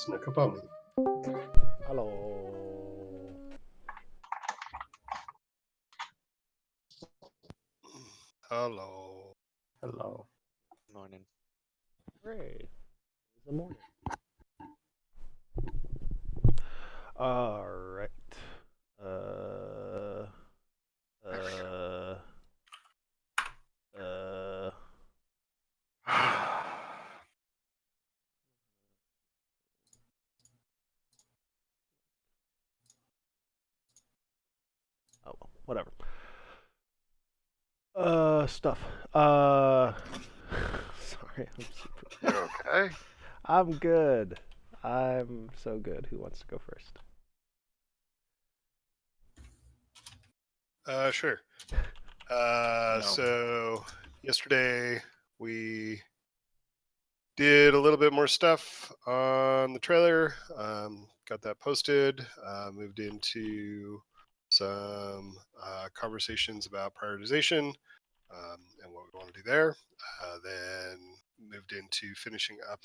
Snacka på mig. Hallå. Hello. Hello. Morning. Hooray. It's the morning. Alright. Uh. Uh. Uh. Oh, well, whatever. Stuff. Sorry, I'm super. You okay? I'm good. I'm so good. Who wants to go first? Sure. No. So yesterday we did a little bit more stuff on the trailer. Got that posted. Moved into some conversations about prioritization and what we want to do there. Then moved into finishing up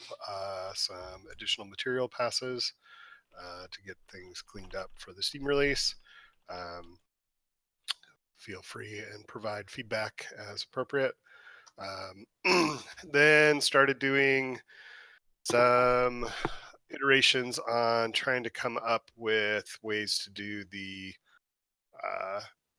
some additional material passes to get things cleaned up for the Steam release. Feel free and provide feedback as appropriate. Then started doing some iterations on trying to come up with ways to do the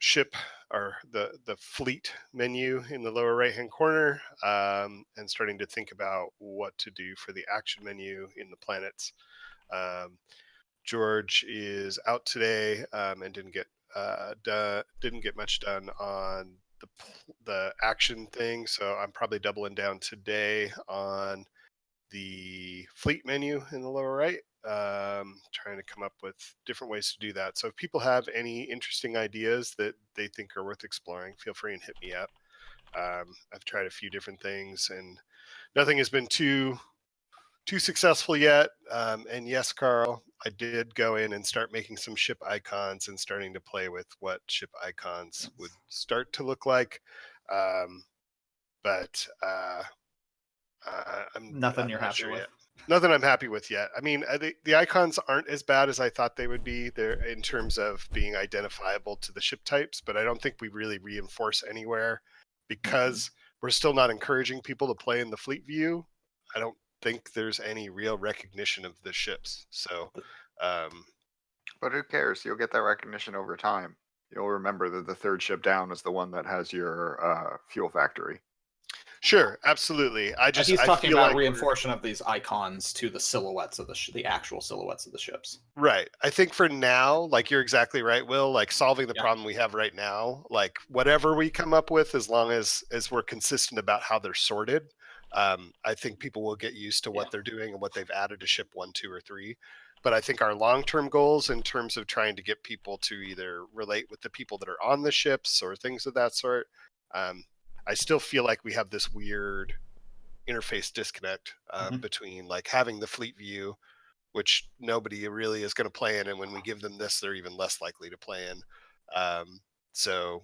ship or the fleet menu in the lower right hand corner, and starting to think about what to do for the action menu in the planets. George is out today and didn't get much done on the action thing, so I'm probably doubling down today on the fleet menu in the lower right, trying to come up with different ways to do that. So if people have any interesting ideas that they think are worth exploring, feel free and hit me up. I've tried a few different things and nothing has been too successful yet. And yes, Carl, I did go in and start making some ship icons and starting to play with what ship icons would start to look like. But I'm Nothing you're not happy sure with. yet. Nothing I'm happy with yet. I mean, the icons aren't as bad as I thought they would be there in terms of being identifiable to the ship types, but I don't think we really reinforce anywhere because we're still not encouraging people to play in the fleet view. I don't think there's any real recognition of the ships. So, But who cares? You'll get that recognition over time. You'll remember that the third ship down is the one that has your fuel factory. sure, absolutely. He's talking about like reinforcement of these icons to the silhouettes of the actual silhouettes of the ships. Right. I think for now, like you're exactly right, Will, like solving the problem we have right now, like whatever we come up with, as long as we're consistent about how they're sorted, I think people will get used to what they're doing and what they've added to ship 1, 2, or 3. But I think our long-term goals in terms of trying to get people to either relate with the people that are on the ships or things of that sort, I still feel like we have this weird interface disconnect between like having the fleet view, which nobody really is going to play in, and when we give them this, they're even less likely to play in. So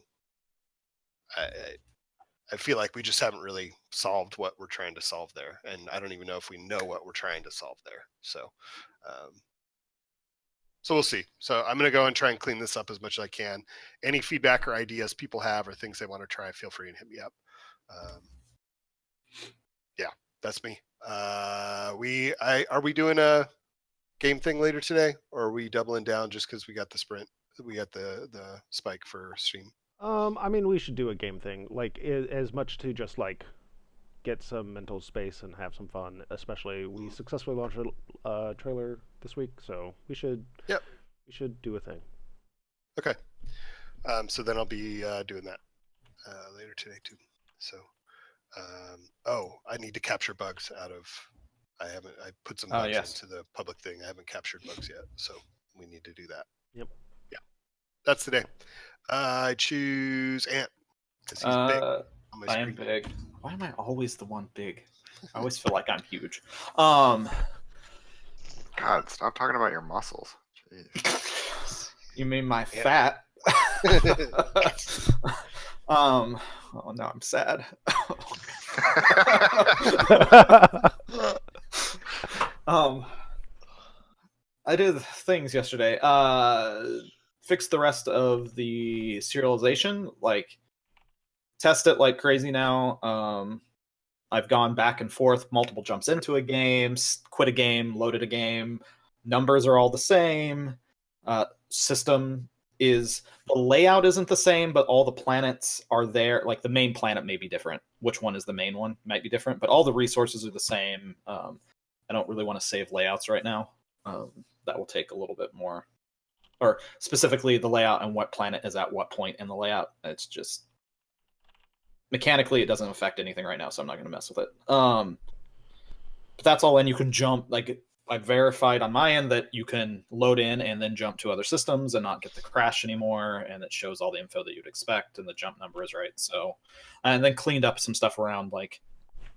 I feel like we just haven't really solved what we're trying to solve there, and I don't even know if we know what we're trying to solve there. So we'll see. So I'm going to go and try and clean this up as much as I can. Any feedback or ideas people have or things they want to try, feel free and hit me up. Yeah, that's me. Are we doing a game thing later today, or are we doubling down just because we got the sprint? We got the spike for stream. I mean, we should do a game thing, like as much to just like get some mental space and have some fun. Especially, we successfully launched a trailer this week, so we should. Yep. We should do a thing. Okay. So then I'll be doing that later today too. So, I need to capture bugs out of. I put some bugs into the public thing. I haven't captured bugs yet, so we need to do that. Yep. Yeah. That's the day. I choose Ant because he's big. I am big. Why am I always the one big? I always feel like I'm huge. God, stop talking about your muscles. Jeez. You mean my fat? Oh no, I'm sad. I did things yesterday. Fixed the rest of the serialization, like test it like crazy now. I've gone back and forth, multiple jumps into a game, quit a game, loaded a game. Numbers are all the same. System is, the layout isn't the same, but all the planets are there. Like the main planet may be different. Which one is the main one might be different, but all the resources are the same. I don't really want to save layouts right now. That will take a little bit more, or specifically the layout and what planet is at what point in the layout. It's just mechanically it doesn't affect anything right now, so I'm not going to mess with it. But that's all. And you can jump, like I verified on my end that you can load in and then jump to other systems and not get the crash anymore, and it shows all the info that you'd expect, and the jump number is right. So, and then cleaned up some stuff around like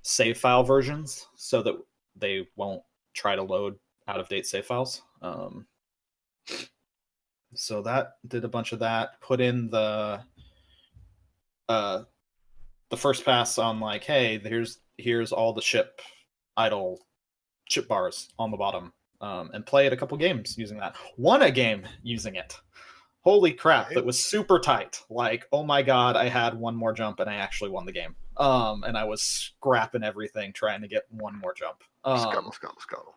save file versions so that they won't try to load out of date save files. So that did a bunch of that. Put in the first pass on like, hey, here's all the ship idle chip bars on the bottom, and played a couple games using that. Won a game using it. Holy crap, that was super tight. Like, oh my god, I had one more jump and I actually won the game. And I was scrapping everything trying to get one more jump. Scuttle.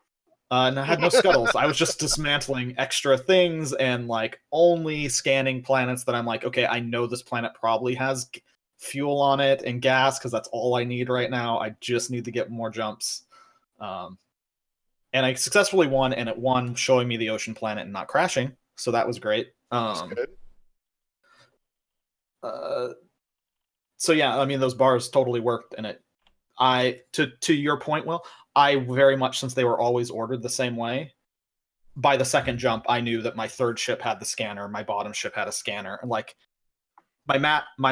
And I had no scuttles. I was just dismantling extra things and like only scanning planets that I'm like, okay, I know this planet probably has fuel on it and gas because that's all I need right now. I just need to get more jumps. And I successfully won, and it won showing me the ocean planet and not crashing. So that was great. That's good. So yeah, I mean those bars totally worked, and to your point, Will, I very much, since they were always ordered the same way, by the second jump I knew that my third ship had the scanner, my bottom ship had a scanner, and like my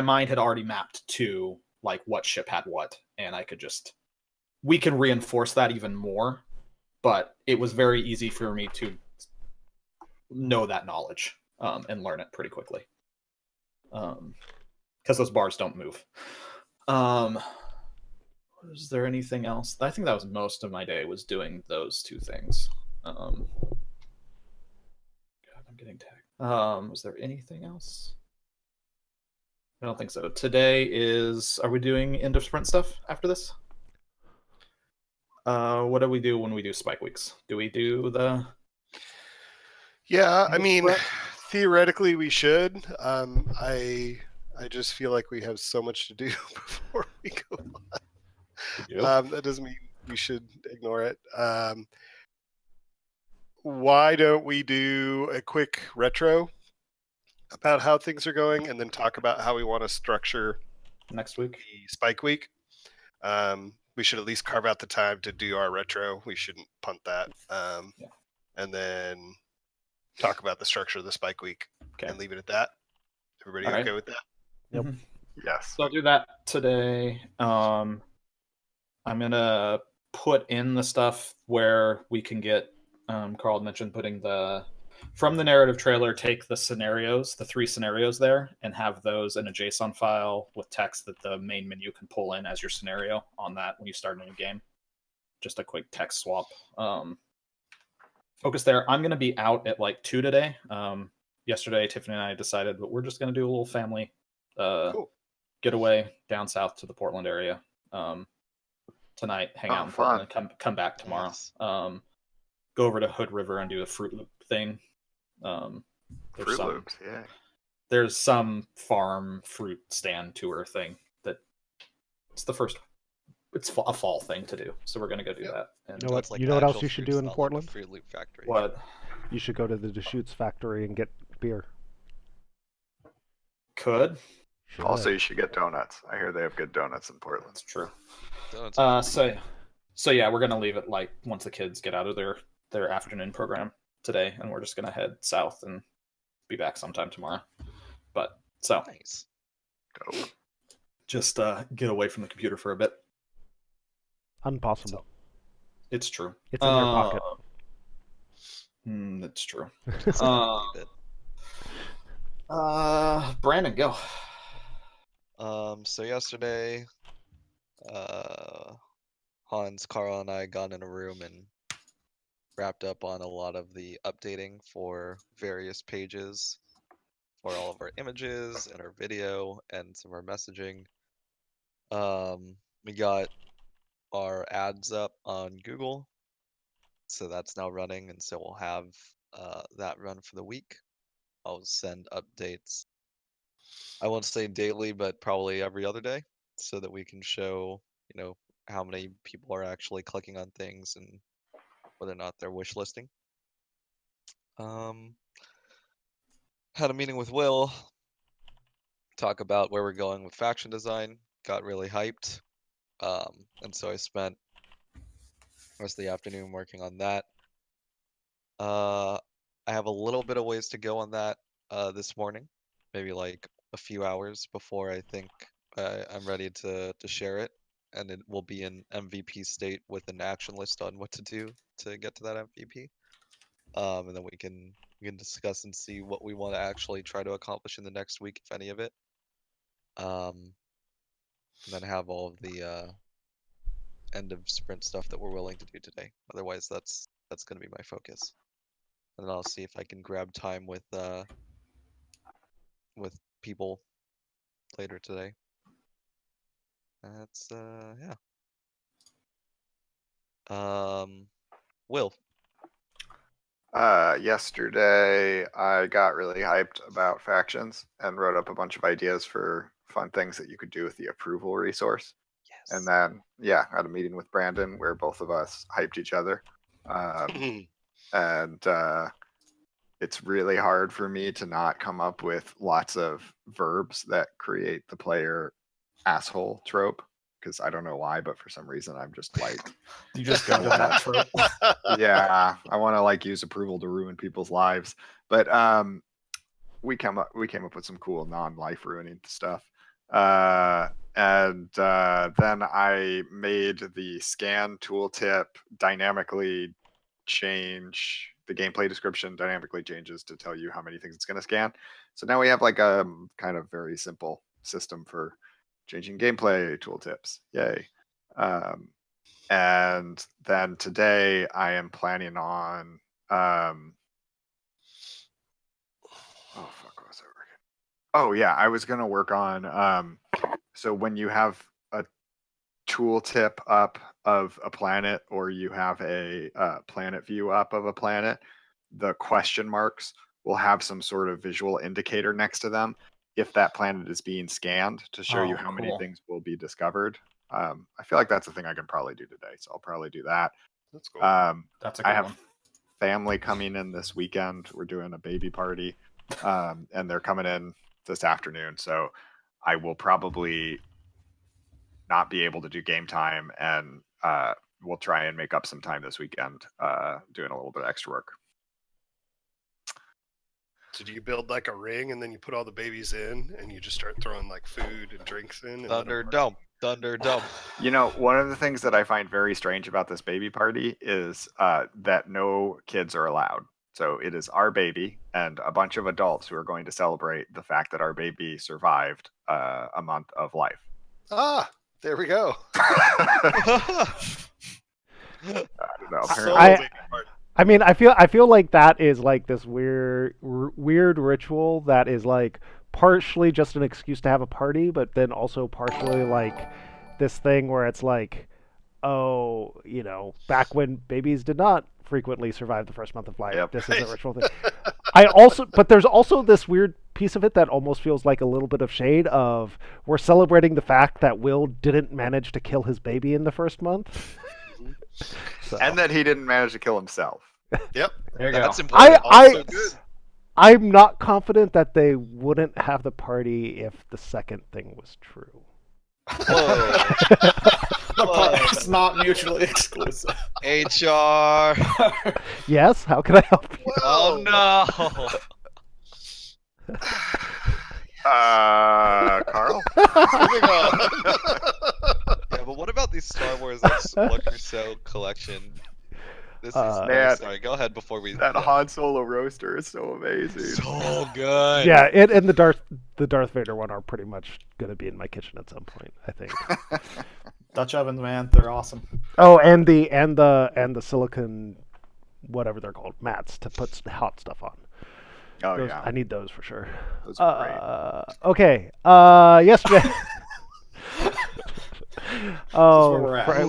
mind had already mapped to like what ship had what, and I could just, we can reinforce that even more, but it was very easy for me to know that knowledge and learn it pretty quickly. Because those bars don't move. Was there anything else? I think that was most of my day, was doing those two things. God, I'm getting tagged. Was there anything else? I don't think so. Today is, are we doing end of sprint stuff after this? What do we do when we do spike weeks? Do we do the... Yeah, I mean, Sprint? theoretically we should. I just feel like we have so much to do before we go on. That doesn't mean we should ignore it. Why don't we do a quick retro about how things are going, and then talk about how we want to structure next week the spike week? We should at least carve out the time to do our retro. We shouldn't punt that. And then talk about the structure of the spike week, and leave it at that. Everybody okay with that? Yep. Yes. So I'll do that today. I'm gonna put in the stuff where we can get, Carl mentioned putting from the narrative trailer, take the scenarios, the 3 scenarios there, and have those in a JSON file with text that the main menu can pull in as your scenario on that when you start a new game. Just a quick text swap. Focus there. I'm going to be out at like 2 today. Yesterday, Tiffany and I decided that we're just going to do a little family getaway down south to the Portland area tonight, hang out in Portland, and come back tomorrow. Nice. Go over to Hood River and do a Fruit Loop thing. Fruit Loops, yeah. There's some farm fruit stand tour thing that it's the first. It's a fall thing to do, so we're gonna go do that. And You know what? It's like You know what else actual you should fruits, do in not like a Portland? Fruit Loop factory. What? You should go to the Deschutes factory and get beer. Could. Should. Also, you should get donuts. I hear they have good donuts in Portland. That's true. Donuts are pretty So yeah, we're gonna leave it like once the kids get out of their afternoon program today, and we're just gonna head south and be back sometime tomorrow. But so nice. Dope. just get away from the computer for a bit. Impossible. It's true. It's in your pocket. That's true. Just leave it. Brandon, go. So yesterday, Hans, Carl, and I got in a room and wrapped up on a lot of the updating for various pages for all of our images and our video and some of our messaging. We got our ads up on Google, so that's now running, and so we'll have that run for the week. I'll send updates. I won't say daily, but probably every other day, so that we can show, how many people are actually clicking on things and whether or not they're wish listing. Had a meeting with Will, talk about where we're going with faction design. Got really hyped, and so I spent the rest of the afternoon working on that. I have a little bit of ways to go on that this morning, maybe like a few hours before I think I'm ready to share it, and it will be in MVP state with an action list on what to do to get to that MVP. And then we can discuss and see what we want to actually try to accomplish in the next week, if any of it. And then have all of the end of sprint stuff that we're willing to do today. Otherwise, that's going to be my focus. And then I'll see if I can grab time with people later today. That's yeah. Will. Yesterday I got really hyped about factions and wrote up a bunch of ideas for fun things that you could do with the approval resource. Yes. And then, I had a meeting with Brandon where both of us hyped each other. And it's really hard for me to not come up with lots of verbs that create the player asshole trope, because I don't know why, but for some reason I'm just like, You just go to that trope. yeah, I want to like use approval to ruin people's lives. But we came up with some cool non-life ruining stuff. And then I made the scan tooltip dynamically change the gameplay description dynamically changes to tell you how many things it's going to scan. So now we have like a kind of very simple system for changing gameplay tooltips. Yay. And then today I am planning on oh fuck, what was I working? Oh yeah, I was gonna work on so when you have a tooltip up of a planet or you have a planet view up of a planet, the question marks will have some sort of visual indicator next to them if that planet is being scanned to show you Oh, how many cool. things will be discovered. I feel like that's a thing I can probably do today, so I'll probably do that. That's cool. That's a good I have one. family coming in this weekend. We're doing a baby party, and they're coming in this afternoon. So I will probably not be able to do game time, and we'll try and make up some time this weekend doing a little bit of extra work. So do you build like a ring and then you put all the babies in and you just start throwing like food and drinks in? And Thunderdome. Thunderdome. You know, one of the things that I find very strange about this baby party is that no kids are allowed. So it is our baby and a bunch of adults who are going to celebrate the fact that our baby survived a month of life. Ah, there we go. I don't know. So Apparently, baby party. I mean, I feel like that is like this weird ritual that is like partially just an excuse to have a party, but then also partially like this thing where it's like, oh, back when babies did not frequently survive the first month of life, Yep. this is a ritual thing. But there's also this weird piece of it that almost feels like a little bit of shade of we're celebrating the fact that Will didn't manage to kill his baby in the first month. So. and that he didn't manage to kill himself. Yep. There you go. That's important. Also good. I'm not confident that they wouldn't have the party if the second thing was true. Whoa. It's not mutually exclusive. HR. Yes, how can I help you? Oh no. Carl? Moving on. Yeah, but what about these Star Wars like Splinter Cell collection? This is Man. sorry. Go ahead before we. That Han Solo roaster is so amazing. So good. Yeah, it and the Darth Vader one are pretty much gonna be in my kitchen at some point, I think. Dutch ovens, man, they're awesome. Oh, and the silicon, whatever they're called, mats to put hot stuff on. Oh Those, yeah, I need those for sure. those are great. Okay. Yesterday. Oh, where we're at.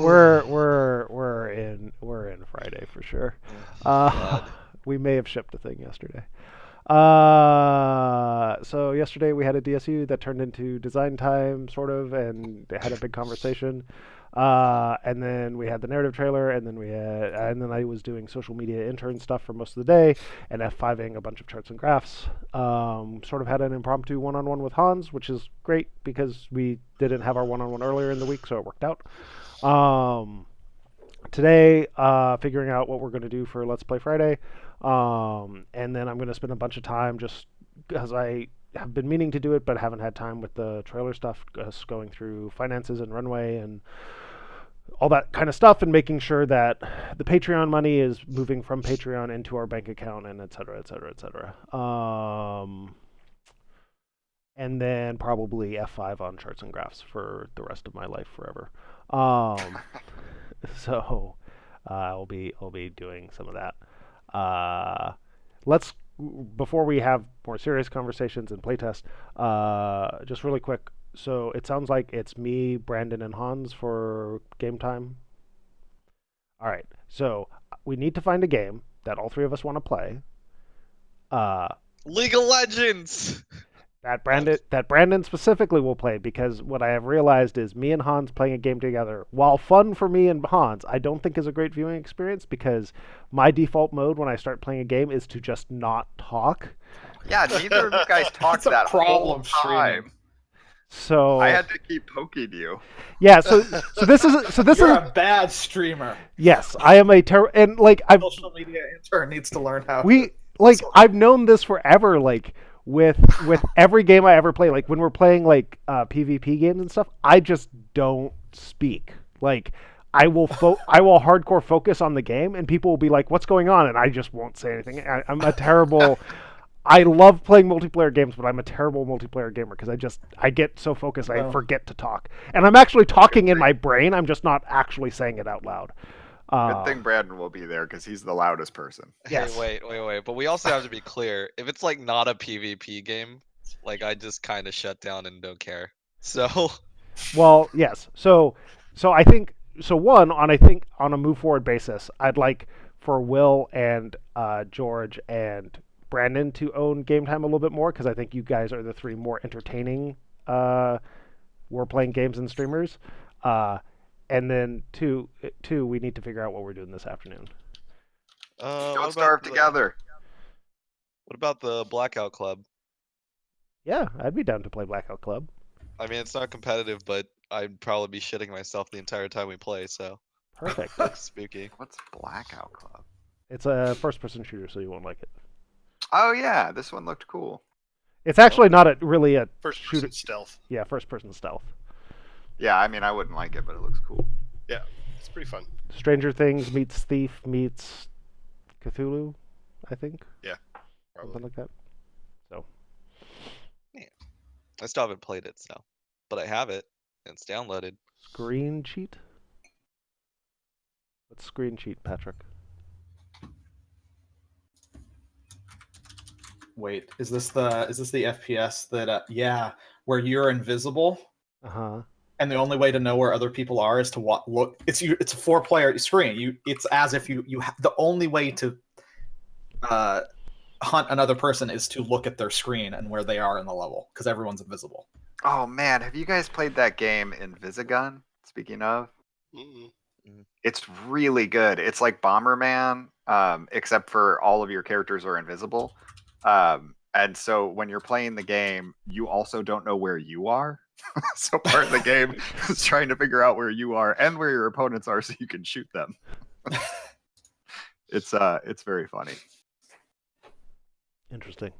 we're in Friday for sure. Ugh, Uh, God. we may have shipped a thing yesterday. So yesterday we had a DSU that turned into design time, sort of, and they had a big conversation. And then we had the narrative trailer, and then I was doing social media intern stuff for most of the day, and F5ing a bunch of charts and graphs. Sort of had an impromptu one-on-one with Hans, which is great because we didn't have our one-on-one earlier in the week, so it worked out. Today, figuring out what we're going to do for Let's Play Friday. And then I'm going to spend a bunch of time just because I have been meaning to do it, but haven't had time with the trailer stuff, just going through finances and runway and all that kind of stuff, and making sure that the Patreon money is moving from Patreon into our bank account, and et cetera, et cetera, et cetera. And then probably F5 on charts and graphs for the rest of my life forever. So I'll be doing some of that. Let's, before we have more serious conversations and playtest, just really quick. So it sounds like it's me, Brandon, and Hans for game time. All right. So we need to find a game that all three of us want to play. League of Legends. That Brandon specifically will play, because what I have realized is me and Hans playing a game together, while fun for me and Hans, I don't think is a great viewing experience, because my default mode when I start playing a game is to just not talk. Yeah, neither of you guys talked That's a that whole problem time. streaming. So I had to keep poking you. yeah, so this is You're a bad streamer. yes, I am a and like Social media intern needs to learn how. I've known this forever, like with every game I ever play, like when we're playing like PvP games and stuff, I just don't speak. Like I will hardcore focus on the game, and people will be like, "What's going on?" and I just won't say anything. I'm a terrible. I love playing multiplayer games, but I'm a terrible multiplayer gamer because I get so focused I forget to talk, and I'm actually talking in my brain. I'm just not actually saying it out loud. Good thing Brandon will be there because he's the loudest person. Yes. Hey, wait. But we also have to be clear. If it's like not a PvP game, like I just kind of shut down and don't care. So Well, yes. So I think one on on a move forward basis, I'd like for Will and George and Brandon to own game time a little bit more, because I think you guys are the three more entertaining we're playing games and streamers. And then two, we need to figure out what we're doing this afternoon. Don't starve together. What about the Blackout Club? Yeah, I'd be down to play Blackout Club. I mean, it's not competitive, but I'd probably be shitting myself the entire time we play, so Perfect. that's spooky. What's Blackout Club? It's a first-person shooter, so you won't like it. Oh yeah, this one looked cool. It's actually not really a First shooter. person stealth. Yeah, first-person stealth. Yeah, I mean I wouldn't like it, but it looks cool. Yeah, it's pretty fun. Stranger Things meets Thief meets Cthulhu, I think. Probably. Something like that. So. I still haven't played it, so, but I have it. And it's downloaded. Screen cheat? What's screen cheat, Patrick? Wait, is this the FPS that where you're invisible, Uh-huh. and the only way to know where other people are is to look. It's a 4-player screen. It's as if you the only way to hunt another person is to look at their screen and where they are in the level, because everyone's invisible. Oh man, have you guys played that game Invisigun? Speaking of, Mm-mm. it's really good. It's like Bomberman, except for all of your characters are invisible. And so when you're playing the game, you also don't know where you are. So part of the game is trying to figure out where you are and where your opponents are so you can shoot them. It's very funny. Interesting.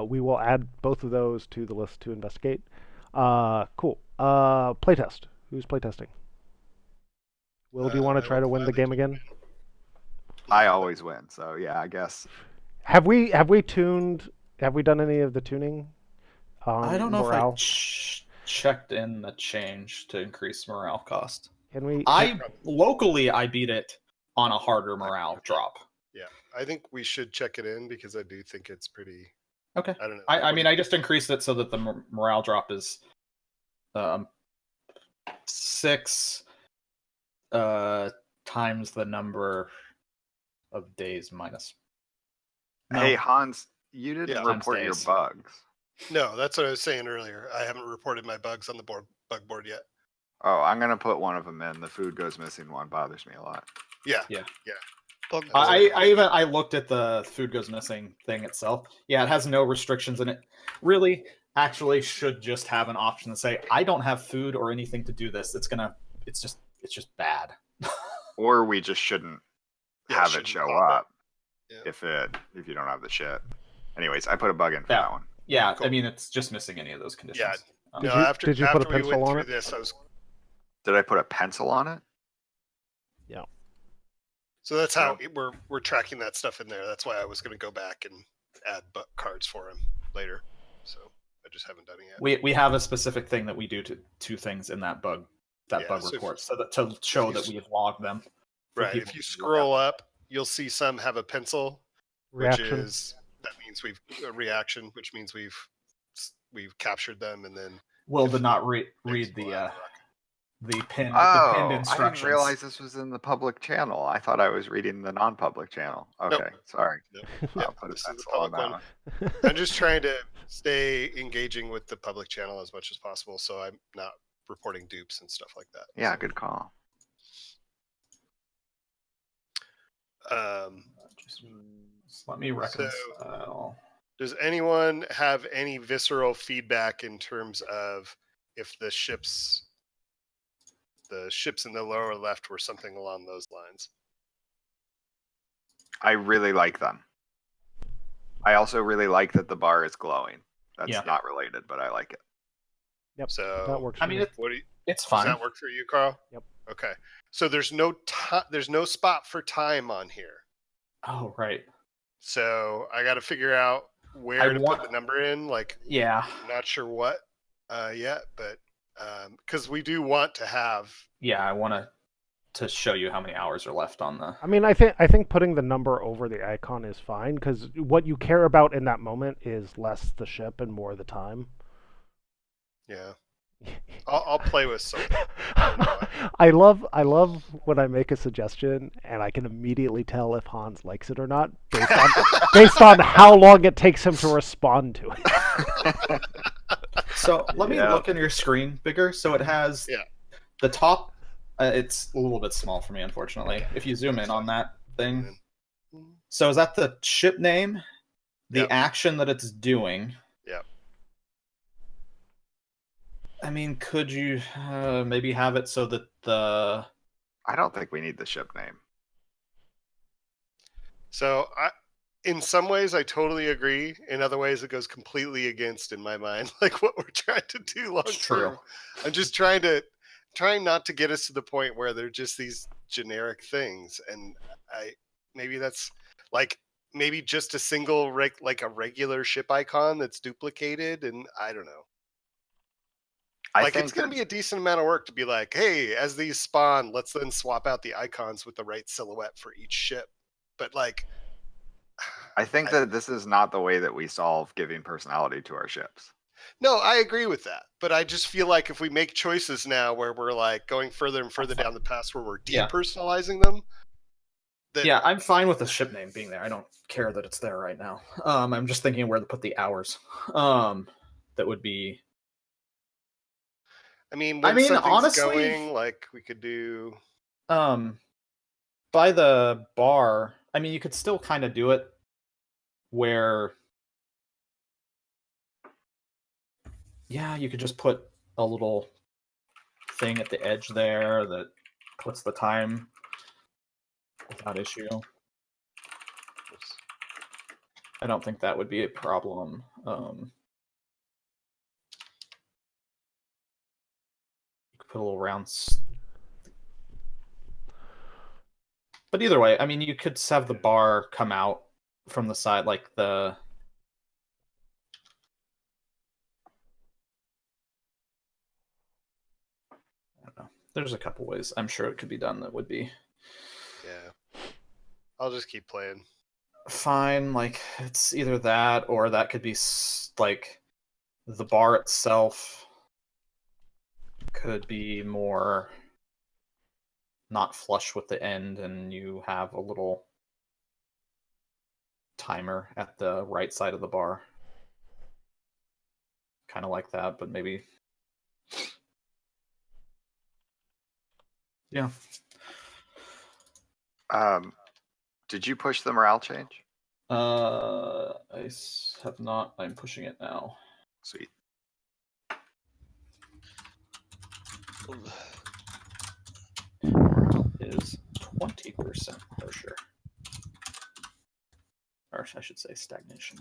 We will add both of those to the list to investigate. Cool. Playtest. Who's playtesting? Will, do you want to try to win the game again? I always win, so yeah, I guess. Have we tuned? Have we done any of the tuning? I don't know morale? if I checked in the change to increase morale cost. Can we? Locally I beat it on a harder morale drop. Yeah, I think we should check it in because I do think it's pretty. Okay. I don't know. I mean, I just increased it so that the morale drop is 6 times the number of days minus. No. Hey Hans, you didn't Yeah. Times report your days. bugs. No, that's what I was saying earlier. I haven't reported my bugs on the bug board yet. Oh, I'm gonna put one of them in. The food goes missing one bothers me a lot. Yeah. Bug I board. I looked at the food goes missing thing itself. Yeah, it has no restrictions in it. Really, actually, should just have an option to say, I don't have food or anything to do this. It's just bad. Or we just shouldn't Yeah, have it shouldn't show pop up Yeah. if you don't have the shit. Anyways, I put a bug in for Yeah. that one. Yeah, Cool. I mean, it's just missing any of those conditions. Did No, you- after did you put a after we pencil went on through it? this, I was Did I put a pencil on it? so that's how we're tracking that stuff in there. That's why I was going to go back and add cards for him later. So I just haven't done it yet. We have a specific thing that we do to two things in that bug Yeah, bug so if- report, so that to show you that s- we have logged them. for Right. people If you to look scroll at. up, you'll see some have a pencil, Reaction. which is that means we've a reaction, which means we've captured them, and then Will if did not not, read we'll the add pinned Oh, I instructions. didn't realize this was in the public channel. I thought I was reading the non-public channel. Okay, sorry. Nope. I'll Yep, put a this is the pencil on public that one. one. I'm just trying to stay engaging with the public channel as much as possible, so I'm not reporting dupes and stuff like that. Yeah, good call. Just let me reconcile. Does anyone have any visceral feedback in terms of if the ships in the lower left were something along those lines? I really like them. I also really like that the bar is glowing. That's Yeah. not related, but I like it. So That works. I for mean, me. it, what do you, it's does fine. that work for you, Carl? Yep. Okay. So there's no spot for time on here. Oh, right. So I got to figure out where to want- put the number in. Like, Yeah. I'm not sure what yet, but because we do want to have. Yeah, I want to show you how many hours are left on the. I mean, I think putting the number over the icon is fine because what you care about in that moment is less the ship and more the time. Yeah. I'll play with something. I love when I make a suggestion and I can immediately tell if Hans likes it or not based on how long it takes him to respond to it. So let me Yeah. look in your screen bigger. So it has the top. It's a little bit small for me, unfortunately. If you zoom in on that thing, so is that the ship name, the Yep. action that it's doing? Yep. I mean, could you maybe have it so that the I don't think we need the ship name. So in some ways, I totally agree. In other ways, it goes completely against in my mind, like what we're trying to do long term. I'm just trying not to get us to the point where they're just these generic things, and maybe that's like maybe just a single like a regular ship icon that's duplicated, and I don't know. I Like think it's going that- to be a decent amount of work to be like, hey, as these spawn, let's then swap out the icons with the right silhouette for each ship. But like, I think that this is not the way that we solve giving personality to our ships. no, I agree with that. But I just feel like if we make choices now where we're like going further and further down the path where we're Yeah. depersonalizing them. Yeah, I'm fine with the ship name being there. I don't care that it's there right now. I'm just thinking where to put the hours. That would be. I mean, when something's honestly, going, like we could do. By the bar. I mean, you could still kind of do it where. Yeah, you could just put a little thing at the edge there that puts the time without issue. I don't think that would be a problem. You could put a little round. But either way, I mean, you could have the bar come out from the side, like the. I don't know. There's a couple ways I'm sure it could be done that would be Yeah. I'll just keep playing. fine. Like it's either that or that could be like the bar itself. could be more not flush with the end, and you have a little timer at the right side of the bar. Kind of like that, but maybe. Yeah. Did you push the morale change? Have not. I'm pushing it now. Sweet. Is 20% harsher. Or I should say stagnation.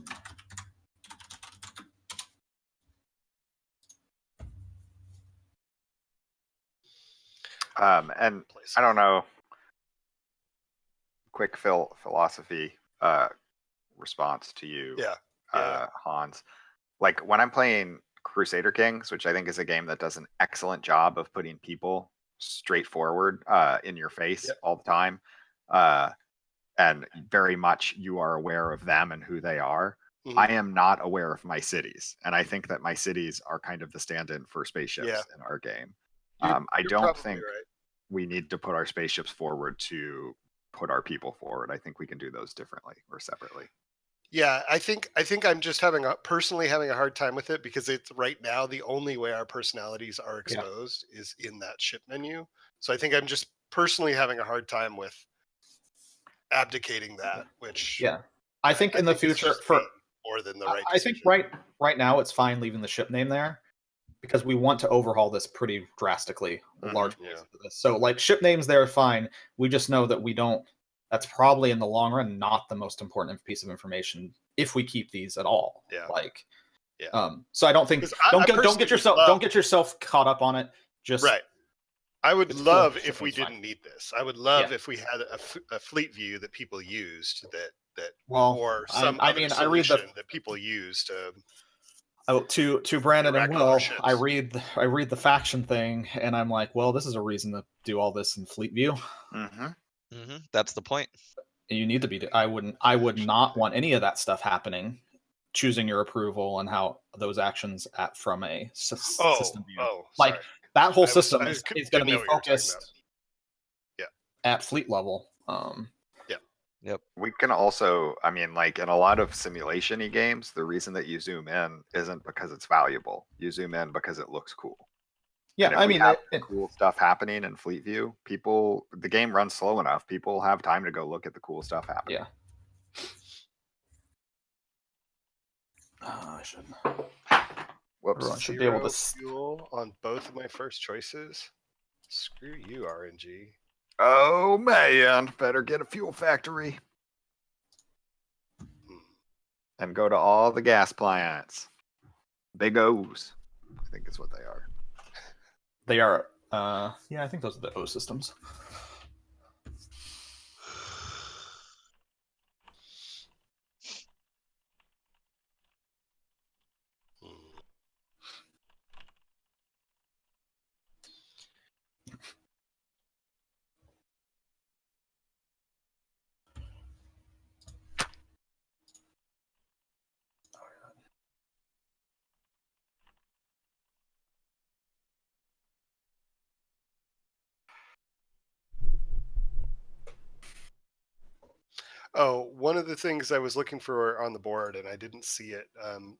And I don't know. Quick philosophy response to you, Hans. Like when I'm playing Crusader Kings, which I think is a game that does an excellent job of putting people straightforward in your face all the time, and very much you are aware of them and who they are. I am not aware of my cities, and I think that my cities are kind of the stand-in for spaceships in our game. I don't think we need to put our spaceships forward to put our people forward. I think we can do those differently or separately. Yeah, I think I'm just personally having a hard time with it because it's right now the only way our personalities are exposed is in that ship menu. So I think I'm just personally having a hard time with abdicating that, which I think in the future for more than the right I think right now it's fine leaving the ship name there because we want to overhaul this pretty drastically, large pieces of this. So like ship names there are fine. We just know that we don't. That's probably in the long run not the most important piece of information if we keep these at all. So I don't think don't get yourself caught up on it. Just I would love if we didn't need this. I would love if we had a fleet view that people used or some other solution that people used to Brandon and Will, I read the faction thing, and I'm like, well, this is a reason to do all this in Fleet View. That's the point. You need to be. I would not want any of that stuff happening. Choosing your approval and how those actions from a system view, that whole system is going to be focused. At fleet level. Yep. We can also, I mean, like in a lot of simulation-y games, the reason that you zoom in isn't because it's valuable. You zoom in because it looks cool. Yeah, I mean, cool stuff happening in Fleet View. The game runs slow enough. People have time to go look at the cool stuff happening. Yeah. I should. Whoops. Everyone should be able to fuel on both of my first choices. Screw you, RNG. Oh man, better get a fuel factory and go to all the gas plants. Big O's, I think is what they are. They are. Yeah, I think those are the O systems. Oh, one of the things I was looking for on the board and I didn't see it.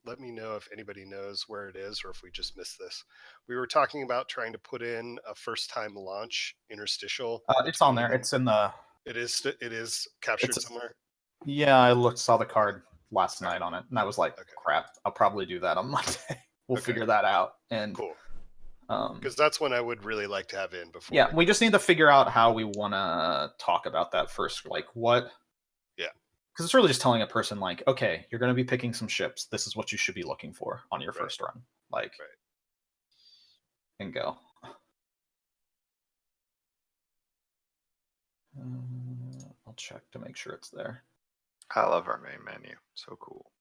Let me know if anybody knows where it is or if we just missed this. We were talking about trying to put in a first-time launch interstitial. It's on there. It's in the. It is captured somewhere. Yeah, I saw the card last night on it, and I was like, "Crap! I'll probably do that on Monday. We'll figure that out." And cool. Because that's one I would really like to have in before. Yeah, we just need to figure out how we want to talk about that first. Like what? Yeah. Because it's really just telling a person, like, okay, you're going to be picking some ships. This is what you should be looking for on your first run. Like, and go. I'll check to make sure it's there. I love our main menu. So cool.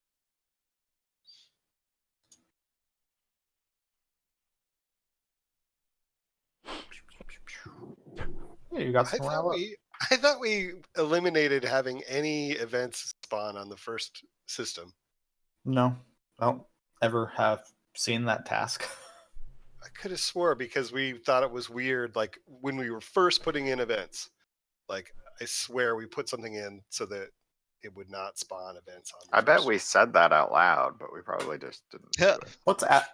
Yeah, you got some I thought we eliminated having any events spawn on the first system. No, I don't ever have seen that task. I could have swore because we thought it was weird, like when we were first putting in events. Like I swear we put something in so that it would not spawn events on. The I bet first we said that out loud, but we probably just didn't do Yeah. it.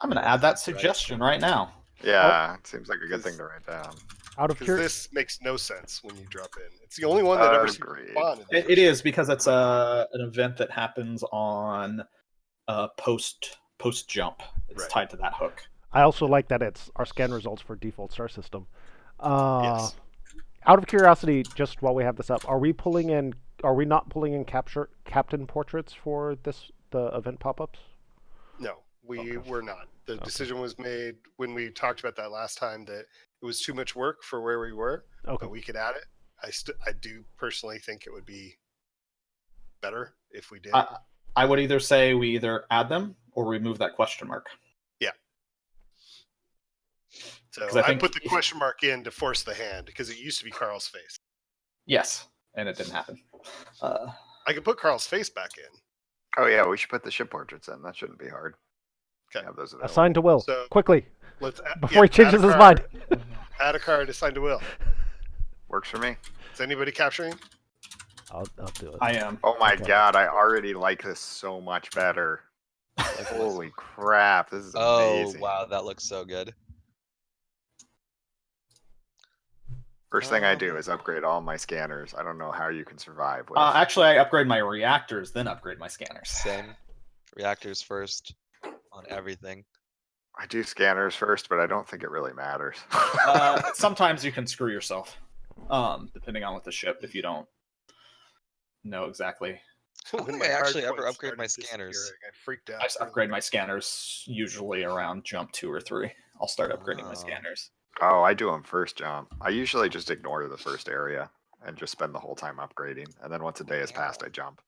I'm going to add that That's right. suggestion right now. Yeah, it seems like a good thing to write down. Out of because curiosity, this makes no sense when you drop in. It's the only one that ever seems to Agreed. spawn. In the It first is because it's an event that happens on post jump. It's Right. tied to that hook. I also like that it's our scan results for default star system. Yes. Out of curiosity, just while we have this up, are we not pulling in captain portraits for the event pop-ups? No, we Okay. were not. The Okay. decision was made when we talked about that last time that it was too much work for where we were, Okay. but we could add it. I do personally think it would be better if we did. I would either say we either add them or remove that question mark. So 'cause I I think- put the question mark in to force the hand because it used to be Carl's face. Yes, and it didn't happen. I could put Carl's face back in. Oh yeah, we should put the ship portraits in. That shouldn't be hard. Okay. Have those available. Assign to Will. So- Quickly, Let's before he add changes a his card. mind. Add a card assigned to Will. Works for me. Is anybody capturing? I'll do it. I am. Oh my Okay. god, I already like this so much better. Holy crap, this is Oh amazing. wow, that looks so good. First thing I do is upgrade all my scanners. I don't know how you can survive with. Actually, I upgrade my reactors, then upgrade my scanners. Same. Reactors first on everything. I do scanners first, but I don't think it really matters. Sometimes you can screw yourself, depending on what the ship, if you don't know exactly. I don't When think my I hard actually ever points upgrade my started scanners. disappearing, I freaked out. I just upgrade my scanners usually around jump 2 or 3. I'll start upgrading my Oh. scanners. Oh, I do them first jump. I usually just ignore the first area and just spend the whole time upgrading. And then once a day has passed, I jump.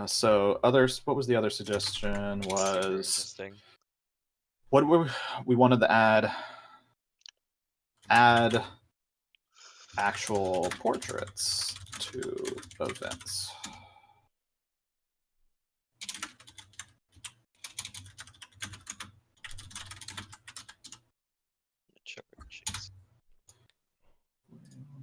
So others, what was the other suggestion? Super Was interesting. what we wanted to add actual portraits to events. Check our sheets.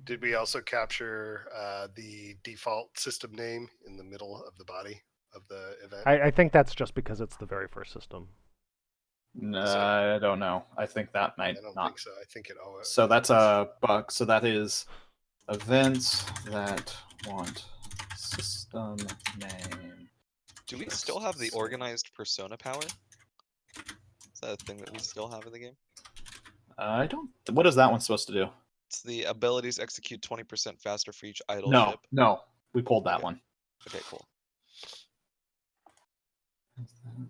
Did we also capture the default system name in the middle of the body of the event? I think that's just because it's the very first system. No, So- I don't know. I think that I might don't not. think so. I think it always. So that's a bug. So that is events that want system name. Do we still have the organized persona power? Is that a thing that we still have in the game? I don't. What is that one supposed to do? It's the abilities execute 20% faster for each idle No, ship. no, we pulled that Okay. one. Okay, cool.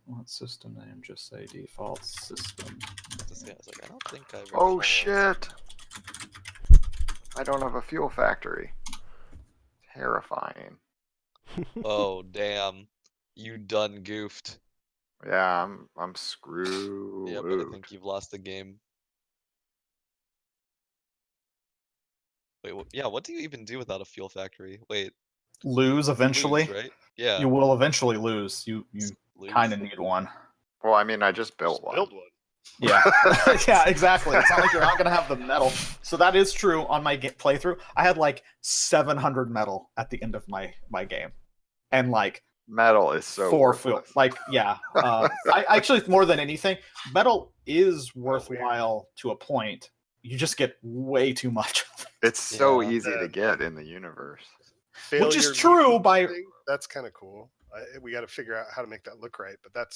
What system name? Just say default system. Just, yeah, I was like, I don't think I've. Oh recalled- shit! I don't have a fuel factory. Terrifying. Oh damn! You done goofed. Yeah, I'm screwed. Yeah, but I think you've lost the game. Wait, yeah. What do you even do without a fuel factory? Wait, Lose eventually. lose, right? Yeah. You will eventually lose. You lose. kind of need one. Well, I mean, I just built Just one. build one. Yeah, yeah, exactly. It's not like you're not gonna have the metal. So that is true. On my playthrough, I had like 700 metal at the end of my game, and like Metal is so 4 fuel. worthless. Like yeah, I actually more than anything, metal is worthwhile to a point. You just get way too much, It's so Yeah. easy to get in the universe. which is Failure true. mutant By thing, that's kind of cool. We got to figure out how to make that look right, but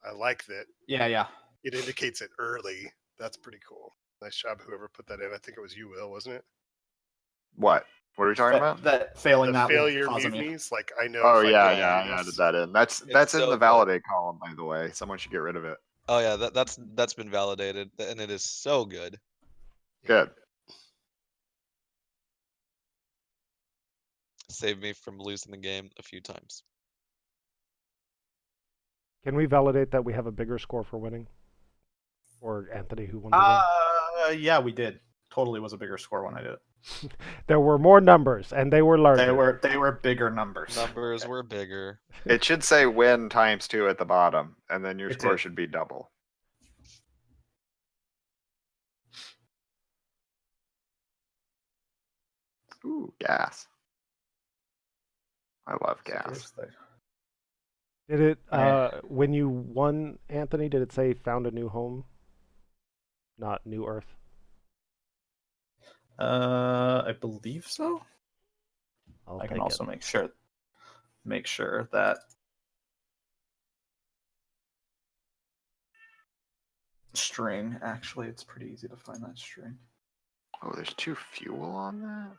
I like that yeah. it indicates it early. That's pretty cool. Nice job, whoever put that in. I think it was you, Will, wasn't it? What? What are we talking about? That failing The that will failure cause a mutiny. mutinies. Like I know. Oh if I yeah, do yeah, I this- added that in. That's in so the good. validate column, by the way. Someone should get rid of it. Oh yeah, that's been validated, and it is so good. Good. Saved me from losing the game a few times. Can we validate that we have a bigger score for winning? Or Anthony, who won the game? Yeah, we did. Totally was a bigger score when I did it. There were more numbers, and they were larger. They were bigger numbers. Numbers were bigger. It should say win times 2 at the bottom, and then your It score did. should be double. Ooh, gas. I love So gas. here's the- Did it Eh. when you won, Anthony? Did it say found a new home? Not New Earth. I believe so. I'll I can take also it. make sure that string. Actually, it's pretty easy to find that string. Oh, there's 2 fuel on that?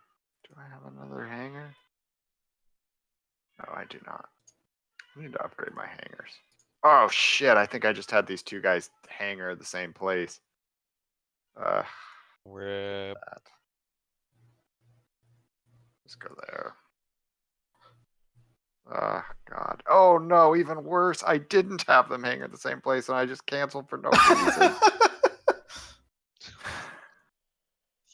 Do I have another hanger? No, I do not. I need to upgrade my hangers. Oh shit, I think I just had these 2 guys hanger at the same place. Rip. That. Let's go there. God. Oh no, even worse. I didn't have them hang at the same place and I just canceled for no reason.